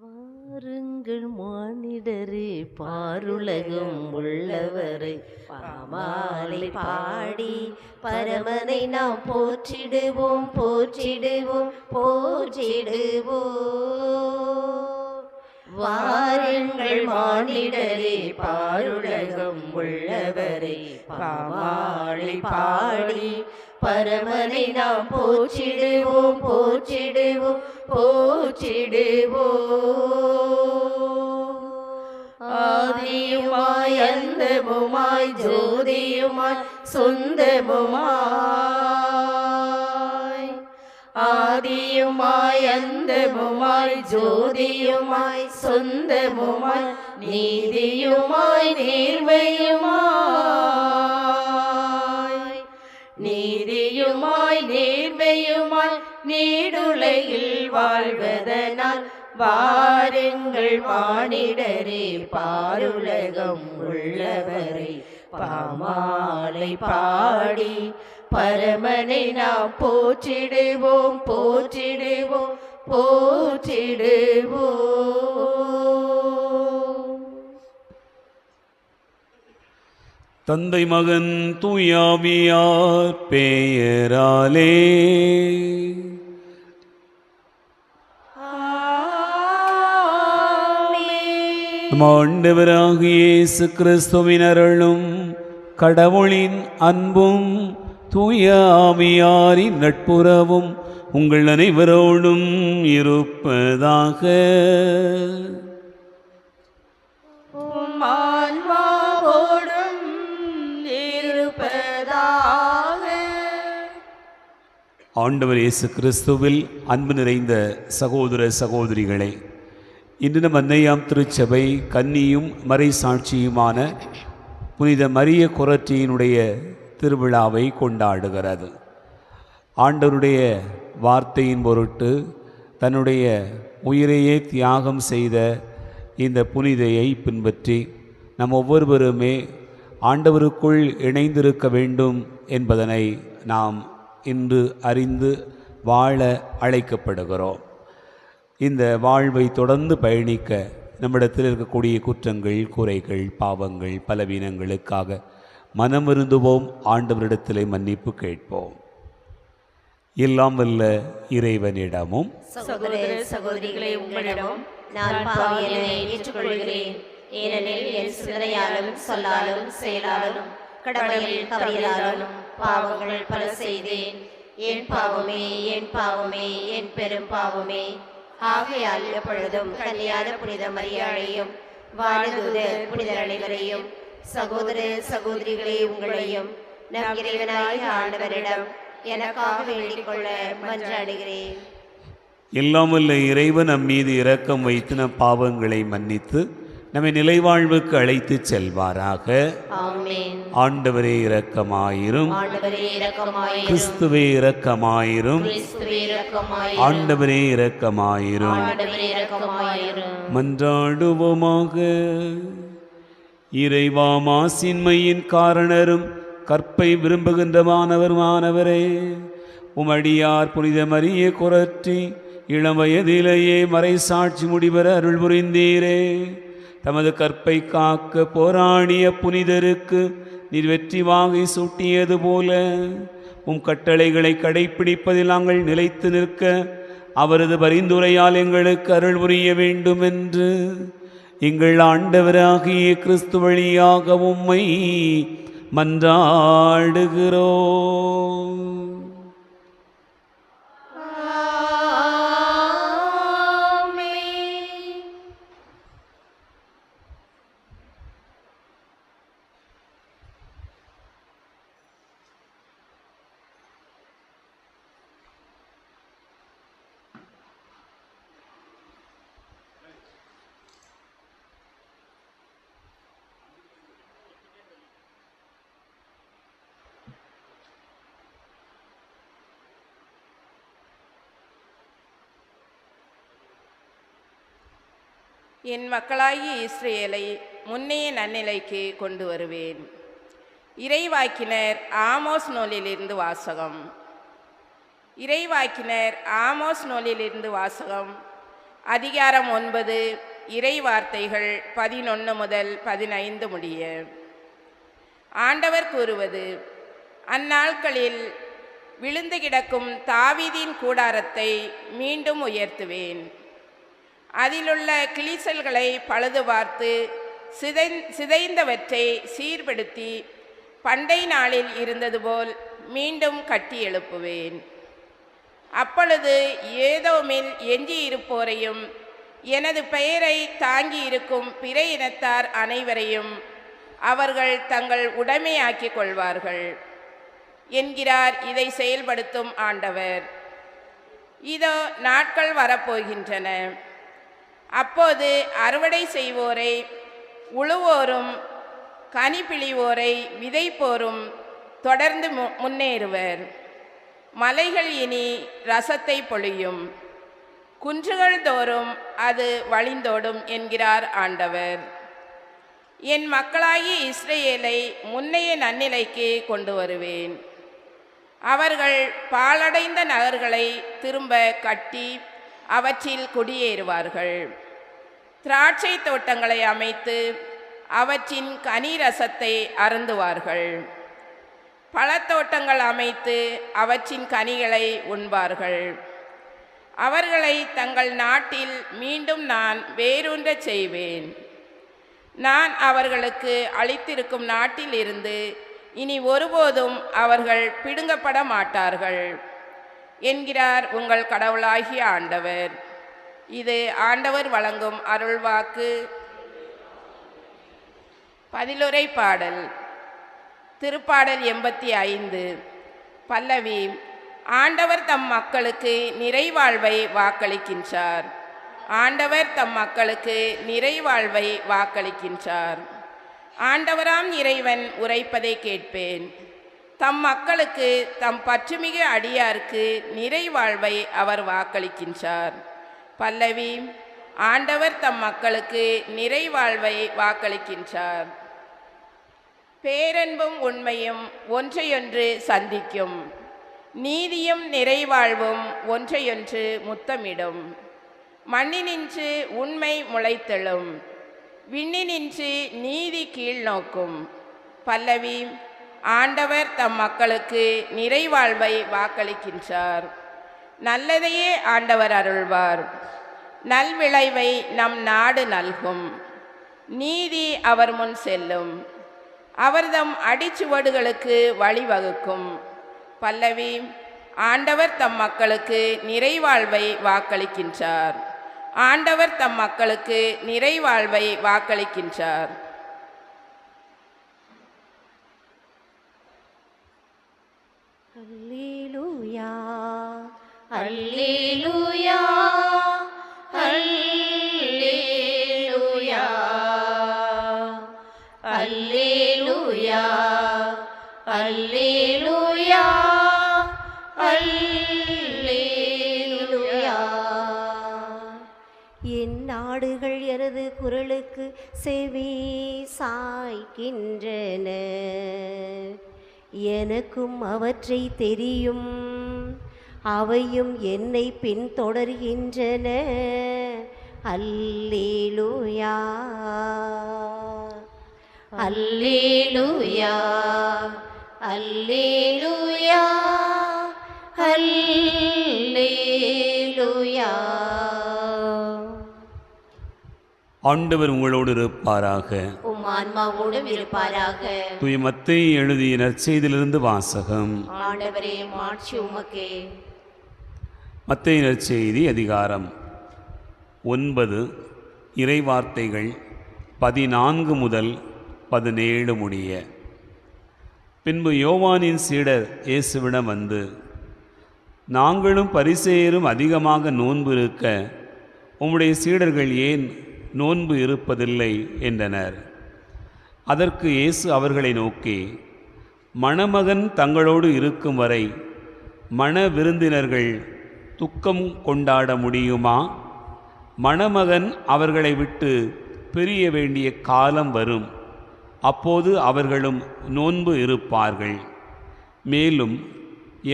வாருங்கள் மானிடரே பாருலகம் உள்ளவரை பாமாலை பாடி பரமனை நாம் போற்றிடுவோம் போற்றிடுவோம் போற்றிடுவோம். வாருங்கள் மானிடரே பாருலகம் உள்ளவரை பாமாலை பாடி பரமனை நாம் போற்றிடுவோம் போற்றிடுவோம் போற்றிடுவோம். ஆதியுமாய் அந்தமுமாய் ஜோதியுமாய் சொந்தமுமாய் ஆதியுமாய் அந்தமுமாய் ஜோதியுமாய் சொந்தமுமாய் நீதியுமாய் நேர்மையுமாய் நீதியுமாய் நேர்மையுமாய் நீடுலகில் வாழ்வதனால் வாருங்கள் மானிடரே பாருலகம் உள்ளவரை பாமாலை பாடி பரமனை நாம் போற்றிடுவோம் போற்றிடுவோம் போற்றிடுவோம். தந்தை மகன் தூயாவியார் பெயராலே நம் ஆண்டவராகிய இயேசு கிறிஸ்துவின் அருளும் கடவுளின் அன்பும் தூயாவியாரின் நட்புறவும் உங்கள் அனைவரோடும் இருப்பதாக. ஆண்டவர் இயேசு கிறிஸ்துவில் அன்பு நிறைந்த சகோதர சகோதரிகளே, இன்று நம் அன்னையாம் திருச்சபை கன்னியும் மறை சாட்சியுமான புனித மரிய கொரற்றியினுடைய திருவிழாவை கொண்டாடுகிறது. ஆண்டவருடைய வார்த்தையின் பொருட்டு தன்னுடைய உயிரையே தியாகம் செய்த இந்த புனிதையை பின்பற்றி நம் ஒவ்வொருவருமே ஆண்டவருக்குள் இணைந்திருக்க வேண்டும் என்பதனை நாம் இன்று அறிந்து வாழ அழைக்கப்படுகிறோம். இந்த வாழ்வை தொடர்ந்து பயணிக்க நம்மிடத்தில் இருக்கக்கூடிய குற்றங்கள், குறைகள், பாவங்கள், பலவீனங்களுக்காக மனம் வருந்துவோம். ஆண்டவரிடத்திலே மன்னிப்பு கேட்போம். எல்லாம் வல்ல இறைவனிடமும் சகோதர சகோதரிகளை உங்களிடமும் நான் பாவியனை ஏற்றுக்கொள்கிறேன். ஏனெனில் என் சிந்தனையாலும் சொல்லாலும் செயலாலும் கடமையில் தவறியதாலும் பாவங்கள் பல செய்தேன். என் பாவமே என் பாவமே என் பெரும் பாவமே. ஆகையால் எப்பொழுதும் கன்னியான புனித மரியாளையும் வானதூதர் புனிதர் அனைவரையும் சகோதர சகோதரிகளே உங்களையும் நம் இறைவனாகிய ஆண்டவரிடம் எனக்காக வேண்டிக் கொள்ள மன்றாடுகிறேன். எல்லாம் வல்ல இறைவன் நம் மீது இரக்கம் வைத்து நம் பாவங்களை மன்னித்து நம்மை நிலைவாழ்வுக்கு அழைத்து செல்வாராக. ஆமென். ஆண்டவரே இரக்கமாயிரும். ஆண்டவரே இரக்கமாயிரும். கிறிஸ்துவே இரக்கமாயிரும். கிறிஸ்துவே இரக்கமாயிரும். ஆண்டவரே இரக்கமாயிரும். ஆண்டவரே இரக்கமாயிரும். மன்றாடுவோமாக. இறைவா, மாசின்மையின் காரணரும் கற்பை விரும்புகின்ற மாணவரே, உமடியார் புனித மரிய கொரற்றி இளம் வயதிலேயே மறை சாட்சி முடிவர அருள் புரிந்தீரே. தமது கற்பை காக்க போராடிய புனிதருக்கு நீர் வெற்றி வாகை சூட்டியது போல உம் கட்டளைகளை கடைப்பிடிப்பதில் நாங்கள் நிலைத்து நிற்க அவரது பரிந்துரையால் எங்களுக்கு அருள் புரிய வேண்டும் என்று எங்கள் ஆண்டவராகிய கிறிஸ்து வழியாக உம்மை மன்றாடுகிறோம். என் மக்களாகிய இஸ்ரேலை முன்னைய நன்னிலைக்கு கொண்டு வருவேன். இறைவாக்கினர் ஆமோஸ் நூலிலிருந்து வாசகம். இறைவாக்கினர் ஆமோஸ் நூலிலிருந்து வாசகம். அதிகாரம் 9 இறை வார்த்தைகள் 11 முதல் 15 முடிய. ஆண்டவர் கூறுவது: அந்நாட்களில் விழுந்து கிடக்கும் தாவீதின் கூடாரத்தை மீண்டும் உயர்த்துவேன். அதிலுள்ள கிளிசல்களை பழுது பார்த்து சிதைந்தவற்றை சீர்படுத்தி பண்டை நாளில் இருந்தது போல் மீண்டும் கட்டி எழுப்புவேன். அப்பொழுது ஏதோமில் எஞ்சியிருப்போரையும் எனது பெயரை தாங்கி இருக்கும் பிற இனத்தார் அனைவரையும் அவர்கள் தங்கள் உடைமையாக்கிக் கொள்வார்கள் என்கிறார் இதை செயல்படுத்தும் ஆண்டவர். இதோ நாட்கள் வரப்போகின்றன. அப்போது அறுவடை செய்வோரை உழுவோரும் கனி பிழிவோரை விதைப்போரும் தொடர்ந்து முன்னேறுவர். மலைகள் இனி ரசத்தை பொழியும், குன்றுகள் தோறும் அது வழிந்தோடும் என்கிறார் ஆண்டவர். என் மக்களாகிய இஸ்ரேலை முன்னைய நன்னிலைக்கு கொண்டு வருவேன். அவர்கள் பாழடைந்த நகர்களை திரும்ப கட்டி அவற்றில் குடியேறுவார்கள். திராட்சை தோட்டங்களை அமைத்து அவற்றின் கனி ரசத்தை அருந்துவார்கள். பழத்தோட்டங்கள் அமைத்து அவற்றின் கனிகளை உண்பார்கள். அவர்களை தங்கள் நாட்டில் மீண்டும் நான் வேரூன்றச் செய்வேன். நான் அவர்களுக்கு அளித்திருக்கும் நாட்டில் இருந்து இனி ஒருபோதும் அவர்கள் பிடுங்கப்பட மாட்டார்கள் என்கிறார் உங்கள் கடவுளாகிய ஆண்டவர். இது ஆண்டவர் வழங்கும் அருள்வாக்கு. பதிலுரை பாடல். திருப்பாடல் 85. பல்லவி. ஆண்டவர் தம் மக்களுக்கு நிறைவாழ்வை வாக்களிக்கின்றார். ஆண்டவர் தம் மக்களுக்கு நிறைவாழ்வை வாக்களிக்கின்றார். ஆண்டவராம் இறைவன் உரைப்பதை கேட்பேன். தம் மக்களுக்கு தம் பற்றுமிகு அடியாருக்கு நிறைவாழ்வை அவர் வாக்களிக்கின்றார். பல்லவி. ஆண்டவர் தம் மக்களுக்கு நிறைவாழ்வை வாக்களிக்கின்றார். பேரன்பும் உண்மையும் ஒன்றையொன்று சந்திக்கும். நீதியும் நிறைவாழ்வும் ஒன்றையொன்று முத்தமிடும். மண்ணினின்று உண்மை முளைத்தெழும், விண்ணினின்று நீதி கீழ் நோக்கும். பல்லவி. ஆண்டவர் தம் மக்களுக்கு நிறைவாழ்வை வாக்களிக்கின்றார். நல்லதையே ஆண்டவர் அருள்வார். நல்விளைவை நம் நாடு நல்கும். நீதி அவர் முன் செல்லும். அவர்தம் அடிச்சுவடுகளுக்கு வழிவகுக்கும். பல்லவி. ஆண்டவர் தம் மக்களுக்கு நிறைவாழ்வை வாக்களிக்கின்றார். ஆண்டவர் தம் மக்களுக்கு நிறைவாழ்வை வாக்களிக்கின்றார். அல்லேலூயா, அல்லேலூயா, அல்லேலூயா, அல்லேலூயா, அல்லேலூயா, அல்லேலூயா. என் நாடுகள் எனது குரலுக்கு செவி சாய்க்கின்றன. எனக்கும் அவற்றை தெரியும், அவையும் என்னை பின்தொடர்கின்றன. அல்லேலூயா, அல்லேலூயா, அல்லேலூயா, அல்லேலூயா. ஆண்டவர் உங்களோடு இருப்பாராக. உம் ஆன்மாவோடும் இருப்பாராக. தூய மத்தேயு எழுதிய நற்செய்தியிலிருந்து வாசகம். ஆண்டவரே, மாட்சி உமக்கே. மத்தேயு நற்செய்தி அதிகாரம் 9 இறைவார்த்தைகள் 14 முதல் 17 முடிய. பின்பு யோவானின் சீடர் இயேசுவிடம் வந்து, நாங்களும் பரிசேயரும் அதிகமாக நோன்பு இருக்க உம்முடைய சீடர்கள் ஏன் நோன்பு இருப்பதில்லை என்றனர். அதற்கு இயேசு அவர்களை நோக்கி, மணமகன் தங்களோடு இருக்கும் வரை மண விருந்தினர்கள் துக்கம் கொண்டாட முடியுமா? மணமகன் அவர்களை விட்டு பிரிய வேண்டிய காலம் வரும். அப்போது அவர்களும் நோன்பு இருப்பார்கள். மேலும்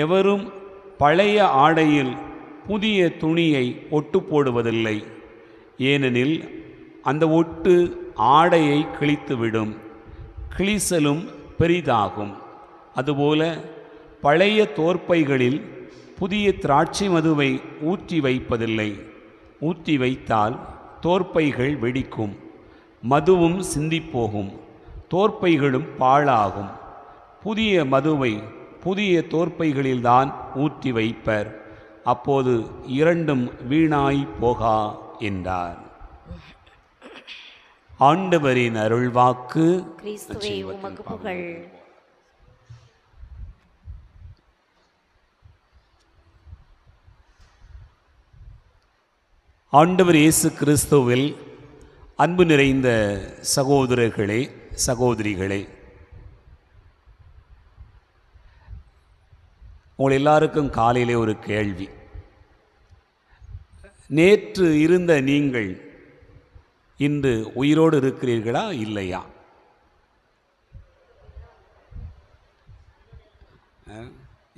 எவரும் பழைய ஆடையில் புதிய துணியை ஒட்டு போடுவதில்லை. ஏனெனில் அந்த ஒட்டு ஆடையை கிழித்துவிடும், கிழிசலும் பெரிதாகும். அதுபோல பழைய தோற்பைகளில் புதிய திராட்சை மதுவை ஊற்றி வைப்பதில்லை. ஊற்றி வைத்தால் தோற்பைகள் வெடிக்கும், மதுவும் சிந்திப்போகும், தோற்பைகளும் பாழாகும். புதிய மதுவை புதிய தோற்பைகளில்தான் ஊற்றி வைப்பர், அப்போது இரண்டும் வீணாய் போகா என்றார். ஆண்டவரின் அருள்வாக்கு. கிறிஸ்துவே உமக்கு புகழ். ஆண்டவர் இயேசு கிறிஸ்துவில் அன்பு நிறைந்த சகோதரர்களே, சகோதரிகளே, உங்கள் எல்லாருக்கும் காலையிலே ஒரு கேள்வி. நேற்று இருந்த நீங்கள் இன்று உயிரோடு இருக்கிறீர்களா இல்லையா?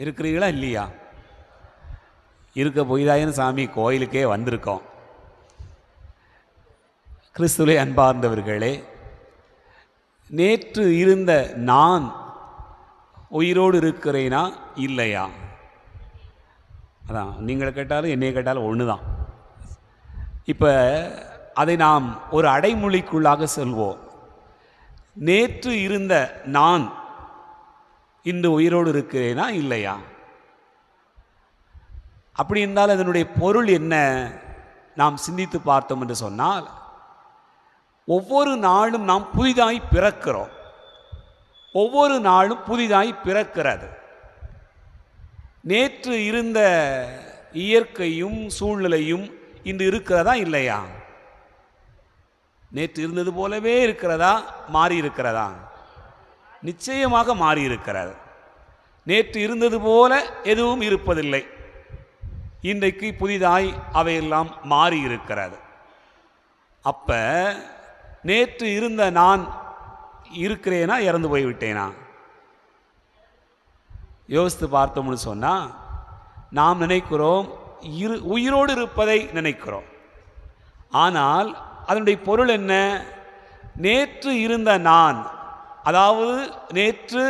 இருக்கிறீர்களா இல்லையா? இருக்க போய்தாயன்னு சாமி கோயிலுக்கே வந்திருக்கோம். கிறிஸ்துவே அன்பார்ந்தவர்களே, நேற்று இருந்த நான் உயிரோடு இருக்கிறேனா இல்லையா? அதான் நீங்கள் கேட்டாலும் என்னை கேட்டாலும் ஒன்று தான். இப்போ அதை நாம் ஒரு அடைமொழிக்குள்ளாக சொல்வோம். நேற்று இருந்த நான் இன்று உயிரோடு இருக்கிறேனா இல்லையா? அப்படி என்றால் அதனுடைய பொருள் என்ன நாம் சிந்தித்து பார்த்தோம் என்று சொன்னால், ஒவ்வொரு நாளும் நாம் புதிதாய் பிறக்கிறோம். ஒவ்வொரு நாளும் புதிதாய் பிறக்கிறது. நேற்று இருந்த இயற்கையும் சூழ்நிலையும் இன்று இருக்கிறதா இல்லையா? நேற்று இருந்தது போலவே இருக்கிறதா, மாறி இருக்கிறதா? நிச்சயமாக மாறி இருக்கிறது. நேற்று இருந்தது போல எதுவும் இருப்பதில்லை. இன்றைக்கு புதிதாய் அவையெல்லாம் மாறி இருக்கிறது. அப்ப நேற்று இருந்த நான் இருக்கிறேனா இறந்து போய்விட்டேனா? யோசித்து பார்த்தோம்னு சொன்னால் நாம் நினைக்கிறோம் உயிரோடு இருப்பதை நினைக்கிறோம். ஆனால் அதனுடைய பொருள் என்ன? நேற்று இருந்த நான், அதாவது நேற்று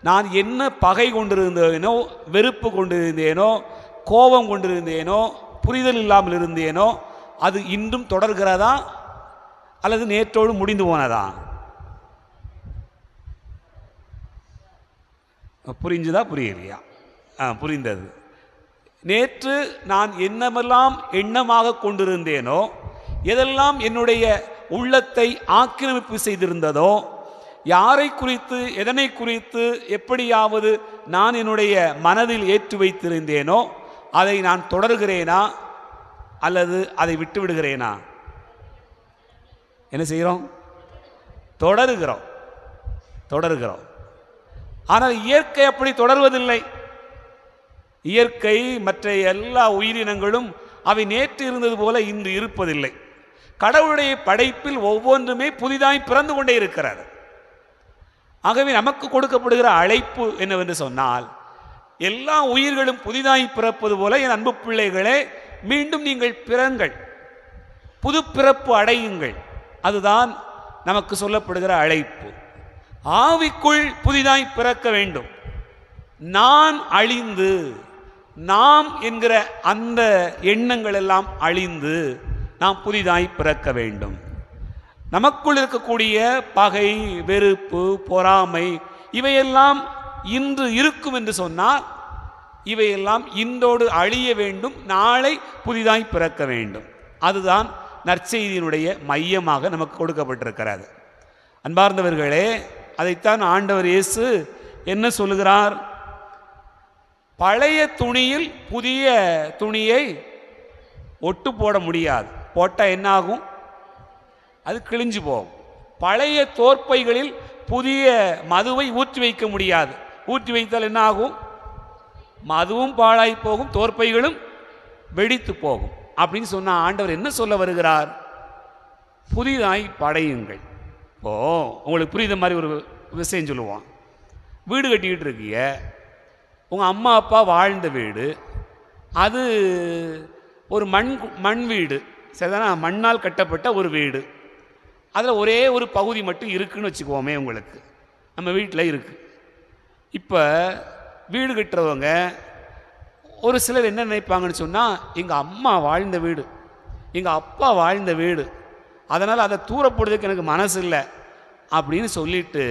நான் என்ன பகை கொண்டிருந்தேனோ, வெறுப்பு கொண்டிருந்தேனோ, கோபம் கொண்டிருந்தேனோ, புரிதல் இல்லாமல் இருந்தேனோ, அது இன்றும் தொடர்கிறதா அல்லது நேற்றோடு முடிந்து போனதா? புரிஞ்சுதா புரியலையா? புரிந்தது. நேற்று நான் என்னமெல்லாம் எண்ணமாக கொண்டிருந்தேனோ, எதெல்லாம் என்னுடைய உள்ளத்தை ஆக்கிரமிப்பு செய்திருந்ததோ, யாரை குறித்து எதனை குறித்து எப்படியாவது நான் என்னுடைய மனதில் ஏற்றி வைத்திருந்தேனோ அதை நான் தொடர்கிறேனா அல்லது அதை விட்டு விடுகிறேனா? என்ன செய்கிறோம்? தொடருகிறோம். ஆனால் இயற்கை அப்படி தொடர்வதில்லை. இயற்கை மற்ற எல்லா உயிரினங்களும் அவை நேற்று இருந்தது போல இன்று இருப்பதில்லை. கடவுளுடைய படைப்பில் ஒவ்வொன்றுமே புதிதாய் பிறந்து கொண்டே இருக்கிறது. ஆகவே நமக்கு கொடுக்கப்படுகிற அழைப்பு என்னவென்று சொன்னால், எல்லா உயிர்களும் புதிதாய் பிறப்பது போல என் அன்பு பிள்ளைகளே, மீண்டும் நீங்கள் பிறங்கள், புது பிறப்பு அடையுங்கள். அதுதான் நமக்கு சொல்லப்படுகிற அழைப்பு. ஆவிக்குள் புதிதாய் பிறக்க வேண்டும். நான் அழிந்து, நாம் என்கிற அந்த எண்ணங்கள் எல்லாம் அழிந்து நாம் புதிதாய் பிறக்க வேண்டும். நமக்குள் இருக்கக்கூடிய பகை, வெறுப்பு, பொறாமை இவையெல்லாம் இன்று இருக்கும் என்று சொன்னால் இவையெல்லாம் இன்றோடு அழிய வேண்டும். நாளை புதிதாய் பிறக்க வேண்டும். அதுதான் நற்செய்தியினுடைய மையமாக நமக்கு கொடுக்கப்பட்டிருக்கிறது. அன்பார்ந்தவர்களே, அதைத்தான் ஆண்டவர் இயேசு என்ன சொல்லுகிறார்? பழைய துணியில் புதிய துணியை ஒட்டு போட முடியாது. போட்டால் என்ன ஆகும்? அது கிழிஞ்சு போகும். பழைய தோற்பைகளில் புதிய மதுவை ஊற்றி வைக்க முடியாது. ஊற்றி வைத்தால் என்ன ஆகும்? மதுவும் பாழாய் போகும், தோற்பைகளும் வெடித்து போகும். அப்படின்னு சொன்ன ஆண்டவர் என்ன சொல்ல வருகிறார்? புதிதாய் படையுங்கள். இப்போ உங்களுக்கு புரியுத மாதிரி ஒரு விஷயம் சொல்லுவான். வீடு கட்டிக்கிட்டு இருக்கீங்க, உங்கள் அம்மா அப்பா வாழ்ந்த வீடு, அது ஒரு மண் வீடு. சரிதானா? மண்ணால் கட்டப்பட்ட ஒரு வீடு. அதில் ஒரே ஒரு பகுதி மட்டும் இருக்குன்னு வச்சுக்குவோமே, உங்களுக்கு நம்ம வீட்டில் இருக்குது. இப்போ வீடு கட்டுறவங்க ஒரு சிலர் என்ன நினைப்பாங்கன்னு சொன்னால், எங்கள் அம்மா வாழ்ந்த வீடு, எங்கள் அப்பா வாழ்ந்த வீடு, அதனால் அதை தூரப்படுறதுக்கு எனக்கு மனசு இல்லை அப்படின்னு சொல்லிட்டு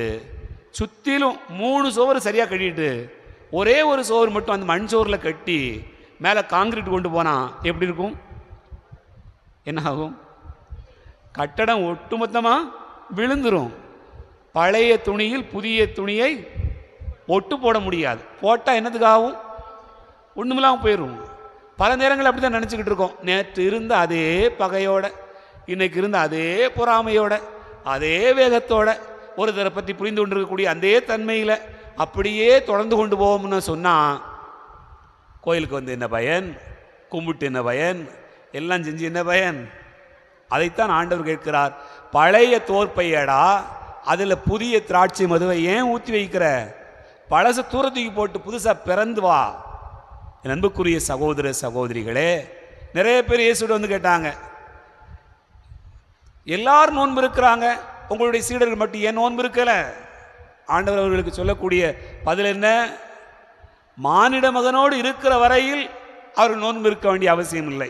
சுற்றிலும் 3 சுவர் சரியாக கட்டிட்டு ஒரே ஒரு சுவர் மட்டும் அந்த மண் சுவரில் கட்டி மேலே காங்கிரீட் கொண்டு போனால் எப்படி இருக்கும்? என்ன ஆகும்? கட்டடம் ஒட்டுமொத்தமாக விழுந்துடும். பழைய துணியில் புதிய துணியை ஒட்டு போட முடியாது. போட்டால் என்னத்துக்காகும்? ஒன்றுமில்லாமல் போயிடும். பல நேரங்கள் அப்படி தான் நினச்சிக்கிட்டு இருக்கோம். நேற்று இருந்த அதே பகையோட, இன்னைக்கு இருந்த அதே பொறாமையோட, அதே வேகத்தோட, ஒருத்தரை பற்றி புரிந்து கொண்டிருக்கக்கூடிய அதே தன்மையில் அப்படியே தொடர்ந்து கொண்டு போவோம்னு சொன்னால் கோயிலுக்கு வந்து என்ன பயன்? கும்பிட்டு என்ன பயன்? எல்லாம் செஞ்சு என்ன பயன்? அதைத்தான் ஆண்டவர் கேட்கிறார். பழைய தோற்பையடா, அதில் புதிய திராட்சை மதுவை ஏன் ஊற்றி வைக்கிற? பழச தூரத்துக்கு போட்டு புதுசாக பிறந்து வா. என் அன்புக்குரிய சகோதர சகோதரிகளே, நிறைய பேர் இயேசுகிட்ட வந்து கேட்டாங்க, எல்லாரும் நோன்பு இருக்கிறாங்க, உங்களுடைய சீடர்கள் மட்டும் ஏன் நோன்பு இருக்கலை? ஆண்டவர் அவர்களுக்கு சொல்லக்கூடிய பதில் என்ன? மானிட மகனோடு இருக்கிற வரையில் அவர்கள் நோன்பு இருக்க வேண்டிய அவசியம் இல்லை.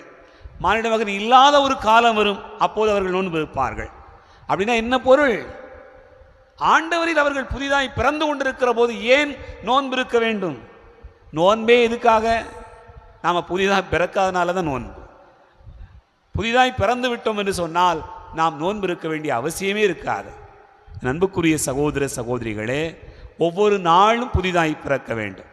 மானிட மகன் இல்லாத ஒரு காலம் வரும், அப்போது அவர்கள் நோன்பு இருப்பார்கள். அப்படின்னா என்ன பொருள்? ஆண்டவரில் அவர்கள் புதிதாய் பிறந்து கொண்டிருக்கிற போது ஏன் நோன்பு இருக்க வேண்டும்? நோன்பே எதுக்காக? நாம் புதிதாக பிறக்காதனால தான் நோன்பு. புதிதாய் பிறந்து விட்டோம் என்று சொன்னால் நாம் நோன்பு இருக்க வேண்டிய அவசியமே இருக்காது. அன்புக்குரிய சகோதர சகோதரிகளே, ஒவ்வொரு நாளும் புதிதாய் பிறக்க வேண்டும்.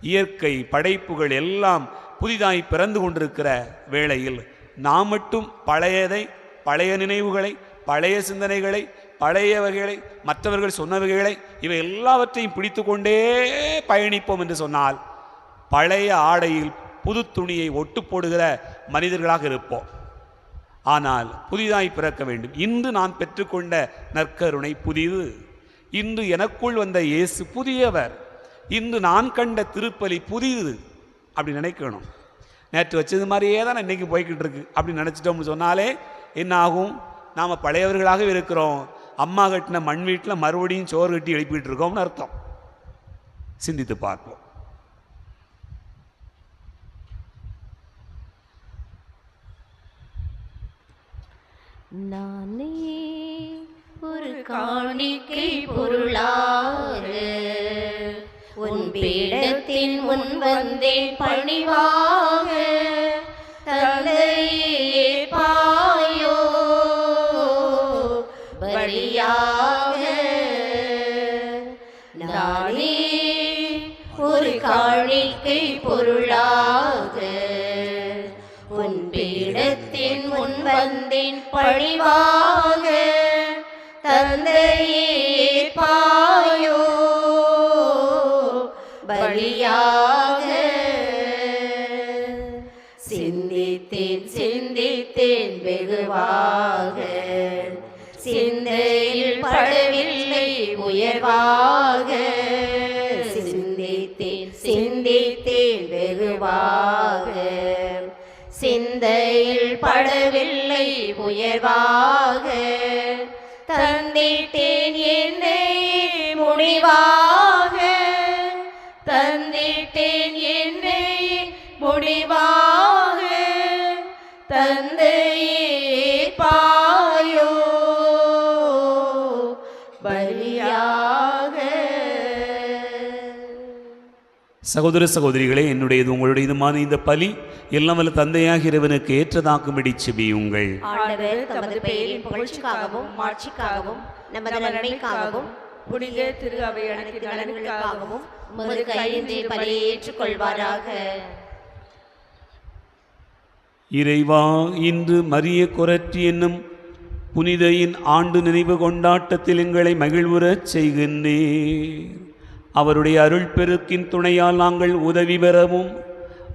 இயற்கை படைப்புகள் எல்லாம் புதிதாய் பிறந்து கொண்டிருக்கிற வேளையில் நாம் மட்டும் பழையதை, பழைய நினைவுகளை, பழைய சிந்தனைகளை, பழைய வகைகளை, மற்றவர்கள் சொன்னவைகளை, இவை எல்லாவற்றையும் பிடித்து கொண்டே பயணிப்போம் என்று சொன்னால் பழைய ஆடையில் புது துணியை ஒட்டு போடுகிற மனிதர்களாக இருப்போம். ஆனால் புதிதாய் பிறக்க வேண்டும். இன்று நான் பெற்றுக்கொண்ட நற்கருணை புதிது, இன்று எனக்குள் வந்த இயேசு புதியவர், இன்று நான் கண்ட திருப்பலி புதிது அப்படி நினைக்கணும். நேற்று வச்சது மாதிரியே தான் இன்றைக்கி போய்கிட்டு இருக்கு அப்படி நினச்சிட்டோம்னு சொன்னாலே என்ன ஆகும்? நாம் பழையவர்களாக இருக்கிறோம். அம்மா கட்டின மண் வீட்டில் மறுபடியும் சோறு கட்டி எழுப்பிட்டு இருக்கோம்னு அர்த்தம். சிந்தித்து பார்ப்போம். நானே ஒரு காணிக்கை பொருளாக உன் பீடத்தின் முன் வந்தேன் பணிவாக, தந்தையே பாயோ பலியாக. நானே ஒரு காணிக்கை பொருளாக உன் பீடத்தின் முன் வந்தேன் பழிவாக, தந்தையே பாயோ பலியாக. சிந்தித்தேன் சிந்தித்தேன் வெகுவாக, சிந்தையில் படவில்லை உயர்வாக. சிந்தித்தேன் சிந்தித்தேன் வெகுவாக, சிந்தையில் படவில்லை உயர்வாக. தந்திட்டேன் என்னை முடிவாக, தந்திட்டேன் என்னை முடிவாக. தந்தையே பாயோ பலியாக. சகோதர சகோதரிகளே, என்னுடையது உங்களுடையதுமான இந்த பலி எல்லாம் வல்ல தந்தையாக இறைவனுக்கு ஏற்றதாக்கும்படி செபியுங்கள். ஆண்டவர் தமது பெயரின் புகழ்ச்சிக்காகவும் மாட்சிக்காகவும் நமது நன்மைக்காகவும் புனித திரு அவை அனைத்து நலன்களுக்காகவும் உமது கையின்றி பலியை ஏற்றுக்கொள்வாராக. இறைவா, இன்று மரிய கொரற்றி என்னும் புனிதையின் ஆண்டு நினைவு கொண்டாட்டத்தில் எங்களை மகிழ்வுறச் செய்கின்றீர். அவருடைய அருள் பெருக்கின் துணையால் நாங்கள் உதவி பெறவும்,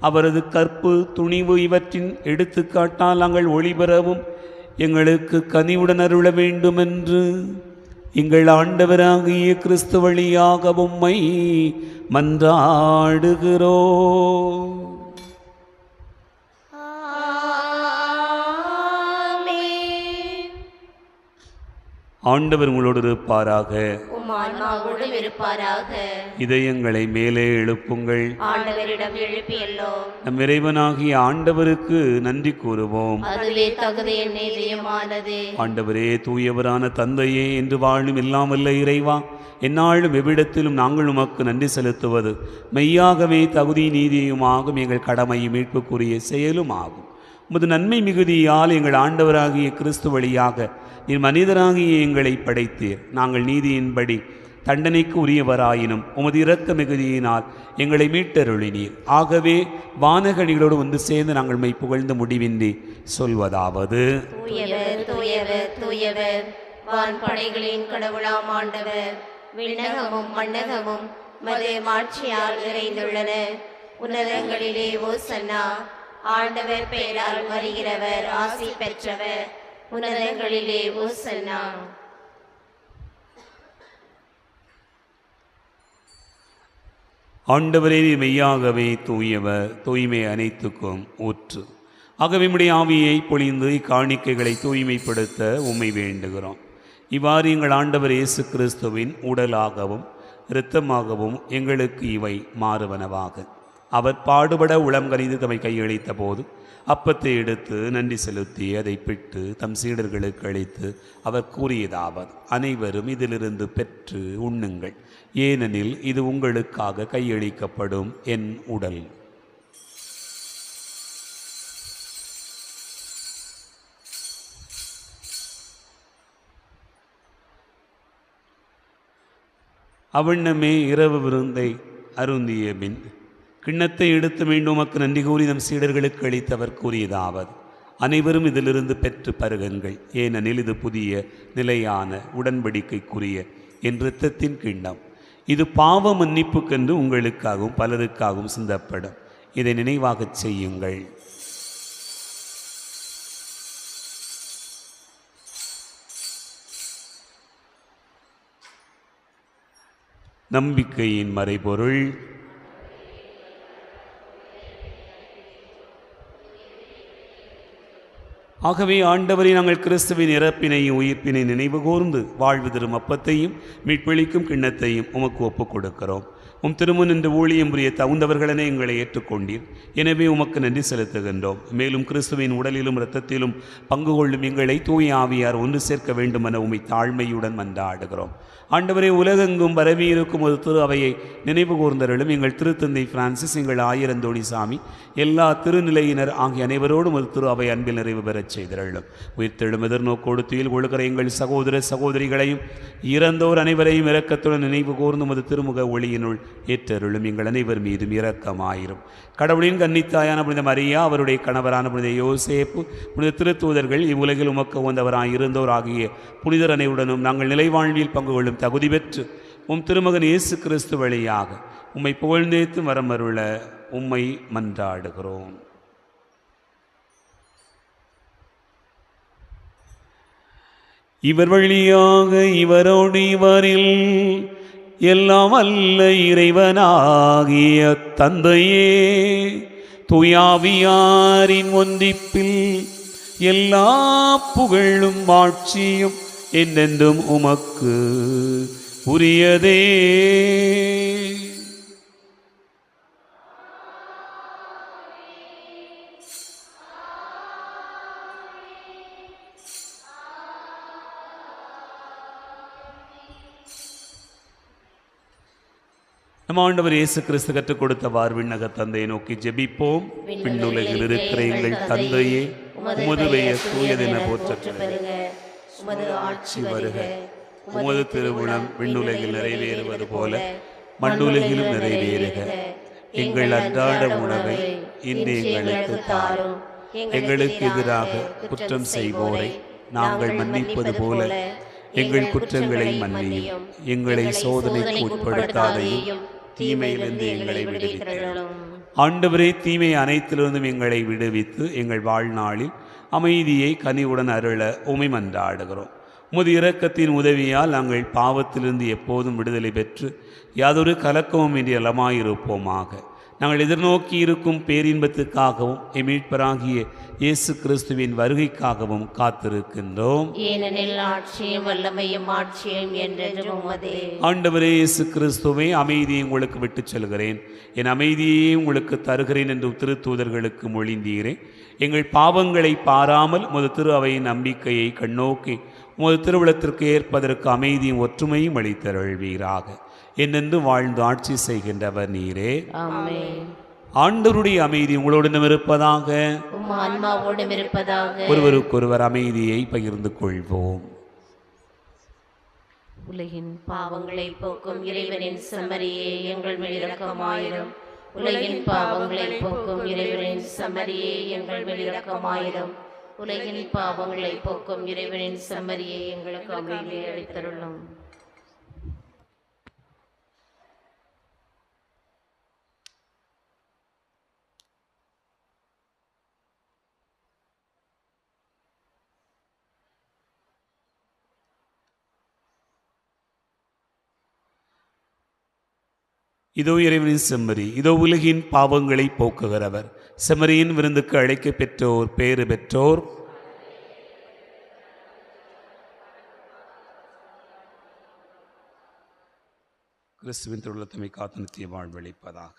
அவரது கற்பு துணிவு இவற்றின் எடுத்துக்காட்டால் நாங்கள் ஒளி பெறவும் எங்களுக்கு கனிவுடன் அருள வேண்டுமென்று எங்கள் ஆண்டவராகிய கிறிஸ்து வழியாக உம்மை மன்றாடுகிறோம். ஆண்டவர் உங்களோடு இருப்பாராக. உம் ஆன்மாவோடும் இருப்பாராக. இதயங்களை மேலே எழுப்புங்கள். ஆண்டவரிடம் எழுப்பியல்லோம். நம் இறைவனாகிய ஆண்டவருக்கு நன்றி கூறுவோம். அதுவே தகுதியின் நீதியுமானது. ஆண்டவரே, தூயவரான தந்தையே, என்று வாழும் இல்லாமல்ல இறைவா, எந்நாளும் எவ்விடத்திலும் நாங்கள் உமக்கு நன்றி செலுத்துவது மெய்யாகவே தகுதி நீதியுமாகும் எங்கள் கடமையும் மீட்புக்குரிய செயலும் ஆகும். உமது நன்மை மிகுதியால் எங்கள் ஆண்டவராகிய கிறிஸ்து வழியாக நீர் மனிதராகிய எங்களை படைத்தீர். நாங்கள் நீதியின்படி தண்டனைக்கு உரியவராயினும் உமது இரக்க மிகுதியினால் எங்களை மீட்டருளினீர். ஆகவே வானகணிகளோடு வந்து சேர்ந்து நாங்கள் மெய் புகழ்ந்து முடிவின்றி சொல்வதாவது: தூயவர் தூயவர் தூயவர், வான்படைகளின் கடவுளாம் ஆண்டவர். விண்ணகமும் மண்ணகமும் மது மாட்சியால் நிறைந்துள்ளன. உன்னதங்களிலே ஓசன்னா. ஆண்டவர் பெயரால் வருகிறவர் ஆசி பெற்றவர். உன்னதங்களிலே ஓசன்னா. ஆண்டவரே, நீர் மெய்யாகவே தூயவர், தூய்மை அனைத்துக்கும் ஊற்று. ஆகவே உம்முடைய ஆவியை பொழிந்து இக்காணிக்கைகளை தூய்மைப்படுத்த உம்மை வேண்டுகிறோம். இவ்வாறு எங்கள் ஆண்டவர் இயேசு கிறிஸ்துவின் உடலாகவும் இரத்தமாகவும் எங்களுக்கு இவை மாறுவனவாக. அவர் பாடுபட உளம் கனிந்து தம்மை கையளித்த போது அப்பத்தை எடுத்து நன்றி செலுத்தி அதை பிட்டு தம் சீடர்களுக்கு அளித்து அவர் கூறியதாவது: அனைவரும் இதிலிருந்து பெற்று உண்ணுங்கள், ஏனெனில் இது உங்களுக்காக கையளிக்கப்படும் என் உடல். அவ்வண்ணமே இரவு விருந்தை அருந்திய பின் கிண்ணத்தை எடுத்து மீண்டும் உமக்கு நன்றி கூறி நம் சீடர்களுக்கு அளித்தவர் கூறியதாவது: அனைவரும் இதிலிருந்து பெற்று பருகுங்கள், ஏனெனில் இது புதிய நிலையான உடன்படிக்கைக்குரிய என் இரத்தத்தின் கிண்ணம். இது பாவ மன்னிப்புக்கென்று உங்களுக்காகவும் பலருக்காகவும் சிந்தப்படும். இதை நினைவாகச் செய்யுங்கள். நம்பிக்கையின் மறைபொருள். ஆகவே ஆண்டவரை, நாங்கள் கிறிஸ்துவின் இறப்பினையும் உயிர்ப்பினை நினைவு கூர்ந்து வாழ்வு தரும் அப்பத்தையும் மீட்பளிக்கும் கிண்ணத்தையும் உமக்கு ஒப்புக் கொடுக்கிறோம். உம் திருமுன் என்று ஊழியம் புரிய தகுந்தவர்களென எங்களை ஏற்றுக்கொண்டீர். எனவே உமக்கு நன்றி செலுத்துகின்றோம். மேலும் கிறிஸ்துவின் உடலிலும் இரத்தத்திலும் பங்கு கொள்ளும் எங்களை தூய ஆவியார் ஒன்று சேர்க்க வேண்டுமென உம்மை தாழ்மையுடன் மன்றாடுகிறோம். ஆண்டவரே, உலகெங்கும் பரவியிருக்கும் ஒரு திரு அவையை நினைவு கூர்ந்தருளும். எங்கள் திருத்தந்தை பிரான்சிஸ், எங்கள் ஆயிரந்தோணி சாமி, எல்லா திருநிலையினர் ஆகிய அனைவரோடும் ஒரு திரு அவை அன்பில் நிறைவு பெறச் செய்தருளும். உயிர்த்தெழும் எதிர்நோக்கோடு துயில் கொள்கிற எங்கள் சகோதர சகோதரிகளையும் இறந்தோர் அனைவரையும் இரக்கத்துடன் நினைவு கூர்ந்து உமது திருமுக ஒளியினுள் ஏற்றருளும். எங்கள் அனைவர் மீதும் இரக்கமாயிரும். கடவுளின் கன்னித்தாயான புனித மரியா, அவருடைய கணவரான புனித யோசேப்பு, புனித திருத்தூதர்கள், இவ்வுலகில் உமக்கு வந்தவராய் இருந்தோர் ஆகிய புனிதர் அனைவருடனும் நாங்கள் நிலைவாழ்வில் பங்கு கொள்ளும் தகுதி பெற்று உம் திருமகன் இயேசு கிறிஸ்து வழியாக உம்மை புகழ்ந்தேத்து வரமருள உம்மை மன்றாடுகிறோம். இவர் வழியாக இவரோடு இவரில் எல்லாம் அல்ல இறைவனாகிய தந்தையே, தூயாவியாரின் ஒன்றிப்பில் எல்லா புகழும் ஆட்சியும் என்றென்றும் உமக்கு உரியதே. நம் ஆண்டவர் இயேசு கிறிஸ்து கற்றுக் கொடுத்தவாறு விண்ணக தந்தையை நோக்கி ஜெபிப்போம். விண்ணுலகில் இருக்கிற எங்கள் தந்தையே, உமது பெயர் தூயதென போற்றப்படுக. உமது ஆட்சி வருக. உமது திருவுளம் விண்ணுலகில் நிறைவேறுவது போல மண்ணுலகிலும் நிறைவேறுக. எங்கள் அன்றாட உணவை இன்று எங்களுக்கு தாரும். எங்களுக்கு எதிராக குற்றம் செய்வோரை நாங்கள் மன்னிப்பது போல எங்கள் குற்றங்களை மன்னியும். எங்களை சோதனைக்கு உட்படுத்தாதையும் தீமையிலிருந்து எங்களை விடுவித்தருளும். ஆண்டவரே, தீமை அனைத்திலிருந்தும் எங்களை விடுவித்து எங்கள் வாழ்நாளில் அமைதியை கனிவுடன் அருள உம்மை மன்றாடுகிறோம். உமது இரக்கத்தின் உதவியால் நாங்கள் பாவத்திலிருந்து எப்போதும் விடுதலை பெற்று யாதொரு கலக்கமும் இன்றி நலமாயிருப்போமாக. நாங்கள் எதிர்நோக்கி இருக்கும் பேரின்பத்துக்காகவும் மீட்பராகிய இயேசு கிறிஸ்துவின் வருகைக்காகவும் காத்திருக்கின்றோம். ஏனெனில் ஆட்சியும் வல்லமையும் ஆட்சியும் என்றென்றும் உமதே. ஆண்டவரே இயேசு கிறிஸ்துவே, அமைதியை உங்களுக்கு விட்டுச் செல்கிறேன், என் அமைதியை உங்களுக்கு தருகிறேன் என்று திருத்தூதர்களுக்கு மொழிந்தீரே. எங்கள் பாவங்களை பாராமல் உமது திரு அவையின் நம்பிக்கையை கண்ணோக்கி உமது திருவிழத்திற்கு ஏற்பதற்கு அமைதியும் ஒற்றுமையும் அளித்தருள்வீராக. என்னென்று வாழ்ந்து ஆட்சி செய்கின்றவர் நீரே. ஆமென். ஆண்டவருடைய அமைதி உங்களோடு இருப்பதாக, உம் ஆன்மாவோடும் இருப்பதாக. ஒருவருக்கொருவர் அமைதியை பகிர்ந்து கொள்வோம். உலகின் பாவங்களை போக்கும் இறைவனின் செம்மறியே, எங்கள் மேல் இரக்கமாயிரும். உலகின் பாவங்களை போக்கும் இறைவனின் செம்மறியே, எங்கள் மேல் இரக்கமாயிரும். உலகின் பாவங்களை போக்கும் இறைவனின் செம்மறியே, எங்களுக்கு அமைதியை அளித்தருளும். இதோ இறைவனின் செம்மறி, இதோ உலகின் பாவங்களை போக்குகிறவர். செம்மறியின் விருந்துக்கு அழைக்க பெற்றோர் பேறு பெற்றோர். கிறிஸ்துவின் திருவுளத்தமை காத்து நித்திய வாழ்வளிப்பதாக.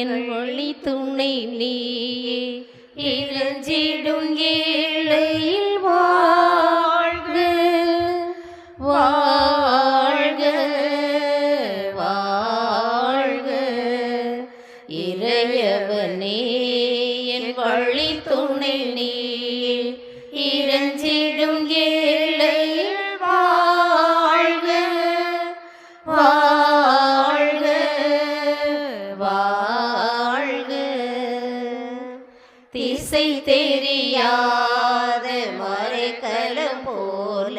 என் ஒளி துணை நீயே, இறஞ்சிடும் ஏழையில் வாழ்க வாழ்க வாழ்க. இறையவனே என் வழி துணை நீயே, இறஞ்சிடும் ஏழையில் வாழ்க வாழ்க வாழ்க. திசை தெரியாத மறைக்கலம் போல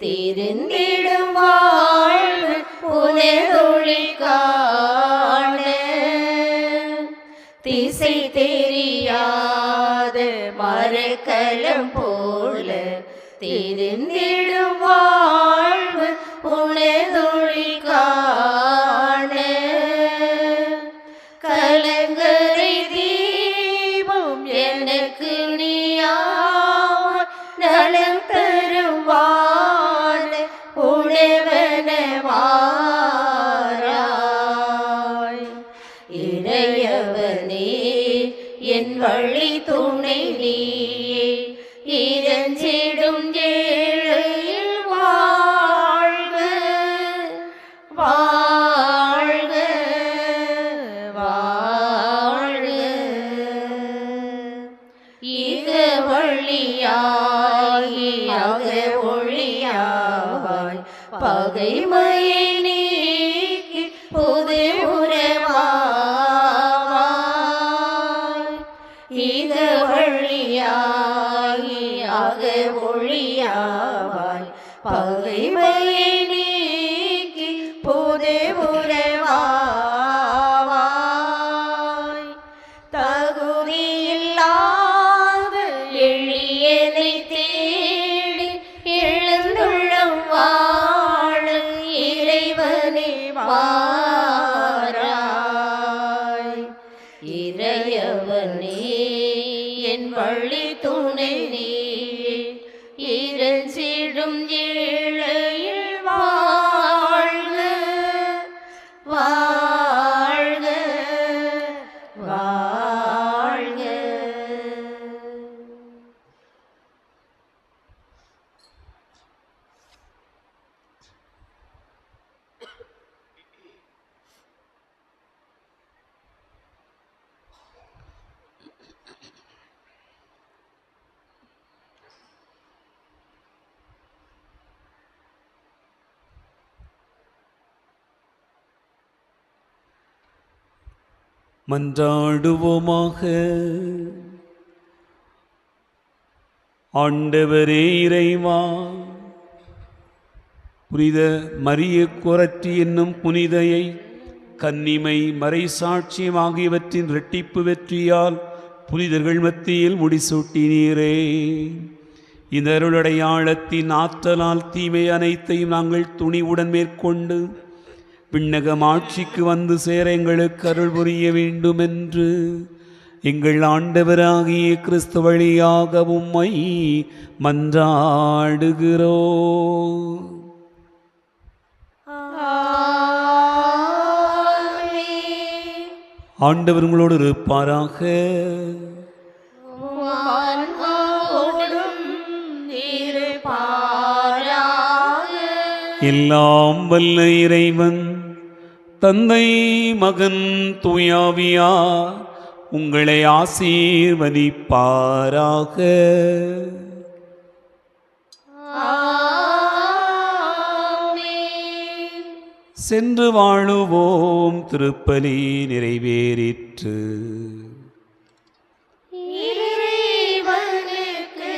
திருந்திடும் வாழ்வு புனதொளி காண. திசை தெரியாத மறைக்கலம் போல திருந்திடும் வாழ்வு புனதொளி காண. கலங்கரை தீபம் எனக்கு நீயாய், நலம் தரும் வாழ உணவன வாராய். இறையவனே என் வழி துணை நீயே, இறஞ்சிடும் ஏழையில் வாழ்க வாழ்க வாழ்க. இக வழியாகி அக ஒளியாவாய், பகைமையை நீக்கி புது உறவாவாய். இக வழியாகி அக ஒளியாவாய், பகைமையை நீக்கி புது உறவாவாய். தகுதியில்லாத எளியனை தேடி எழுந்துள்ளம் வாழ இறைவனே வாராய். இறையவனே மன்றாடுவோமாக. ஆண்டவரே இறைவா, புனித மரிய கொரற்றி என்னும் புனிதையை கன்னிமை மறைசாட்சியம் ஆகியவற்றின் இரட்டிப்பு வெற்றியால் புனிதர்கள் மத்தியில் முடிசூட்டினீரே. இந்த அருளடையாளத்தின் ஆற்றலால் தீமை அனைத்தையும் நாங்கள் துணிவுடன் மேற்கொண்டு விண்ணகம் ஆட்சிக்கு வந்து சேர எங்களுக்கு அருள் புரிய வேண்டும் என்று எங்கள் ஆண்டவராகிய கிறிஸ்து வழியாக உம்மை மன்றாடுகிறோம். ஆண்டவர் உங்களோடு இருப்பாராக. எல்லாம் வல்ல இறைவன் தந்தை மகன் தூயாவியா உங்களை ஆசீர்வதிப்பாராக. சென்று வாழுவோம். திருப்பலி நிறைவேறிற்று. இறைவனுக்கு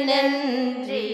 நன்றி.